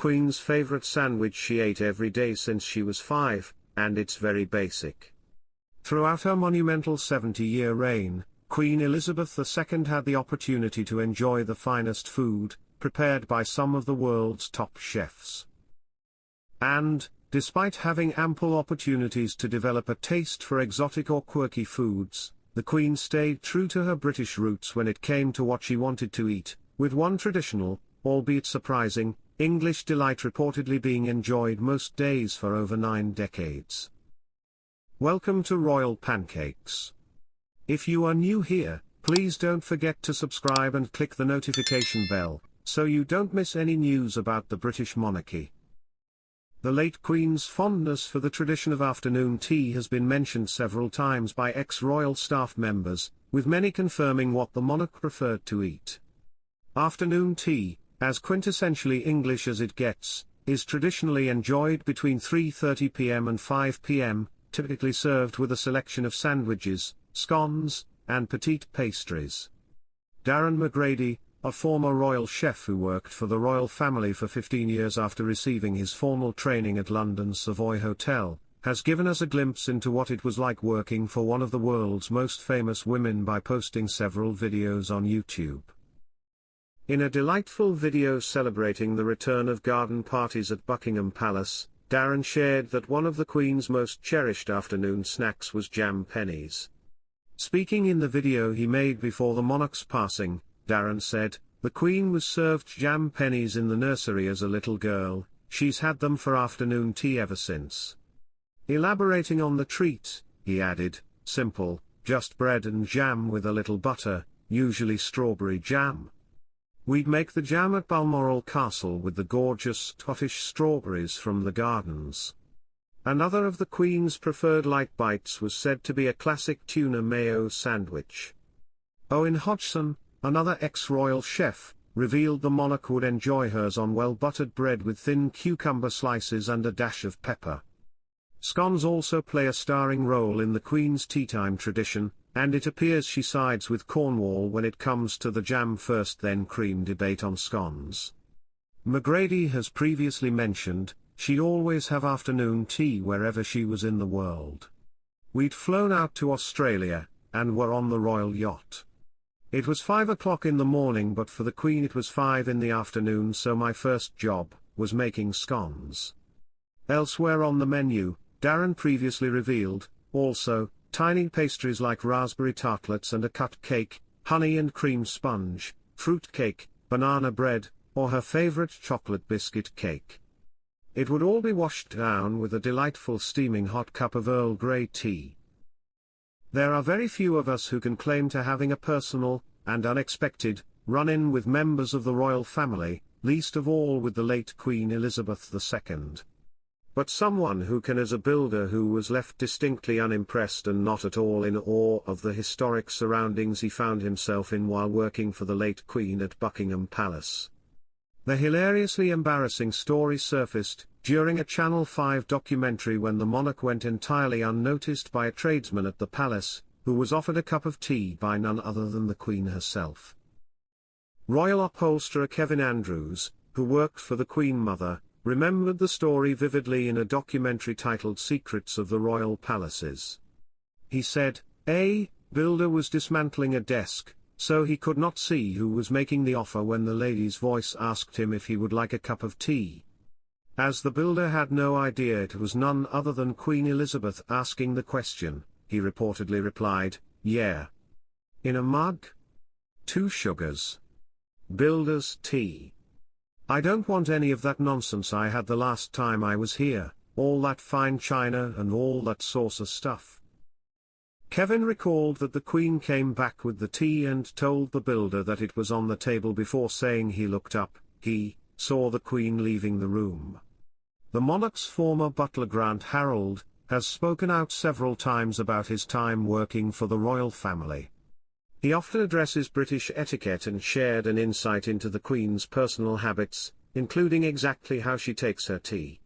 Queen's favorite sandwich she ate every day since she was 5, and it's very basic. Throughout her monumental 70-year reign, Queen Elizabeth II had the opportunity to enjoy the finest food, prepared by some of the world's top chefs. And, despite having ample opportunities to develop a taste for exotic or quirky foods, the Queen stayed true to her British roots when it came to what she wanted to eat, with one traditional, albeit surprising, English delight reportedly being enjoyed most days for over 9 decades. Welcome to Royal Pancakes. If you are new here, please don't forget to subscribe and click the notification bell, so you don't miss any news about the British monarchy. The late Queen's fondness for the tradition of afternoon tea has been mentioned several times by ex-royal staff members, with many confirming what the monarch preferred to eat. Afternoon tea, as quintessentially English as it gets, is traditionally enjoyed between 3:30 p.m. and 5 p.m., typically served with a selection of sandwiches, scones, and petite pastries. Darren McGrady, a former royal chef who worked for the royal family for 15 years after receiving his formal training at London's Savoy Hotel, has given us a glimpse into what it was like working for one of the world's most famous women by posting several videos on YouTube. In a delightful video celebrating the return of garden parties at Buckingham Palace, Darren shared that one of the Queen's most cherished afternoon snacks was jam pennies. Speaking in the video he made before the monarch's passing, Darren said, "The Queen was served jam pennies in the nursery as a little girl, she's had them for afternoon tea ever since." Elaborating on the treat, he added, "Simple, just bread and jam with a little butter, usually strawberry jam. We'd make the jam at Balmoral Castle with the gorgeous Scottish strawberries from the gardens." Another of the Queen's preferred light bites was said to be a classic tuna mayo sandwich. Owen Hodgson, another ex-royal chef, revealed the monarch would enjoy hers on well-buttered bread with thin cucumber slices and a dash of pepper. Scones also play a starring role in the Queen's teatime tradition, and it appears she sides with Cornwall when it comes to the jam first then cream debate on scones. McGrady has previously mentioned, she'd always have afternoon tea wherever she was in the world. "We'd flown out to Australia, and were on the royal yacht. It was 5 o'clock in the morning, but for the Queen it was 5 in the afternoon, so my first job was making scones." Elsewhere on the menu, Darren previously revealed, also, tiny pastries like raspberry tartlets and a cut cake, honey and cream sponge, fruit cake, banana bread, or her favorite chocolate biscuit cake. It would all be washed down with a delightful steaming hot cup of Earl Grey tea. There are very few of us who can claim to having a personal, and unexpected, run-in with members of the royal family, least of all with the late Queen Elizabeth II. But someone who can is a builder who was left distinctly unimpressed and not at all in awe of the historic surroundings he found himself in while working for the late Queen at Buckingham Palace. The hilariously embarrassing story surfaced during a Channel 5 documentary when the monarch went entirely unnoticed by a tradesman at the palace, who was offered a cup of tea by none other than the Queen herself. Royal upholsterer Kevin Andrews, who worked for the Queen Mother, remembered the story vividly in a documentary titled Secrets of the Royal Palaces. He said, "A builder was dismantling a desk, so he could not see who was making the offer when the lady's voice asked him if he would like a cup of tea. As the builder had no idea it was none other than Queen Elizabeth asking the question, he reportedly replied, 'Yeah. In a mug? 2 sugars. Builder's tea. I don't want any of that nonsense I had the last time I was here, all that fine china and all that saucer stuff.'" Kevin recalled that the Queen came back with the tea and told the builder that it was on the table before saying he looked up, he saw the Queen leaving the room. The monarch's former butler Grant Harold has spoken out several times about his time working for the royal family. He often addresses British etiquette and shared an insight into the Queen's personal habits, including exactly how she takes her tea.